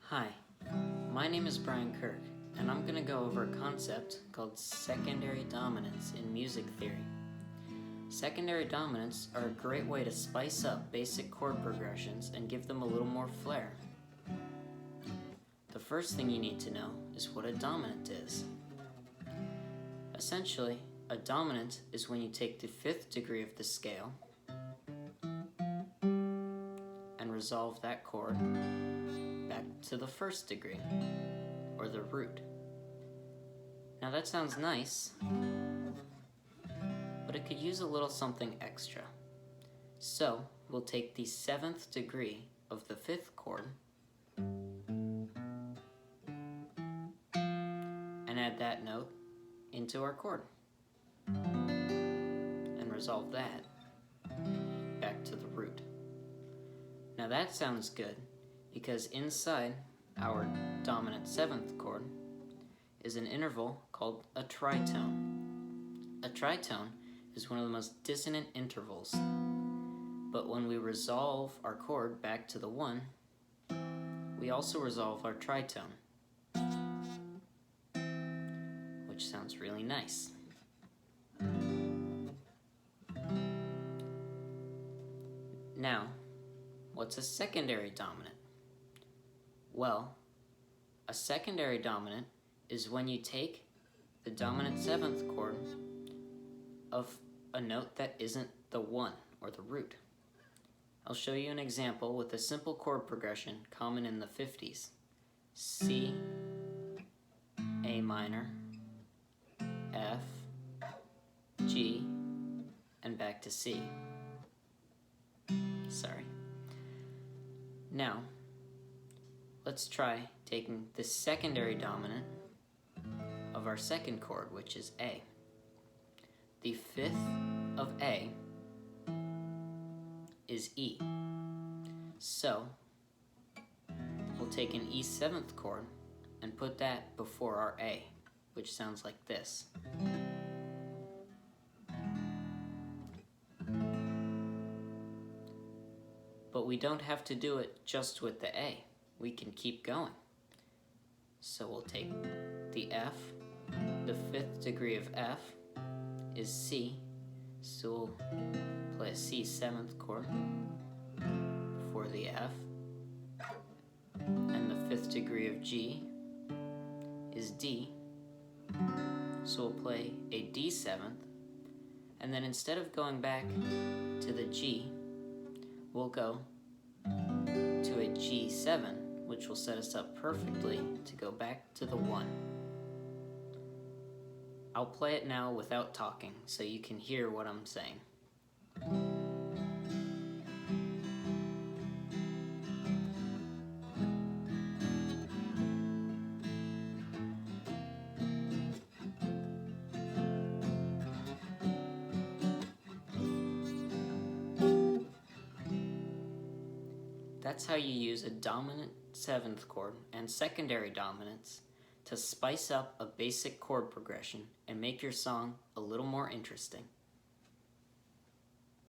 Hi, my name is Brian Kirk, and I'm going to go over a concept called secondary dominants in music theory. Secondary dominants are a great way to spice up basic chord progressions and give them a little more flair. The first thing you need to know is what a dominant is. Essentially, a dominant is when you take the fifth degree of the scale and resolve that chord back to the first degree, or the root. Now that sounds nice, but it could use a little something extra. So we'll take the seventh degree of the fifth chord and add that note into our chord and resolve that back to the root. Now that sounds good because inside our dominant seventh chord is an interval called a tritone. A tritone is one of the most dissonant intervals, but when we resolve our chord back to the one, we also resolve our tritone, which sounds really nice. Now, what's a secondary dominant? Well, a secondary dominant is when you take the dominant seventh chord of a note that isn't the one or the root. I'll show you an example with a simple chord progression common in the 50s. C, A minor, F, G, and back to C. Sorry. Now, let's try taking the secondary dominant of our second chord, which is A. The fifth of A is E. So, we'll take an E seventh chord and put that before our A, which sounds like this. But we don't have to do it just with the A. We can keep going. So we'll take the F, the fifth degree of F is C, so we'll play a C seventh chord for the F, and the fifth degree of G is D, so we'll play a D seventh, and then instead of going back to the G, we'll go to a G7, which will set us up perfectly to go back to the 1. I'll play it now without talking so you can hear what I'm saying. That's how you use a dominant seventh chord and secondary dominants to spice up a basic chord progression and make your song a little more interesting.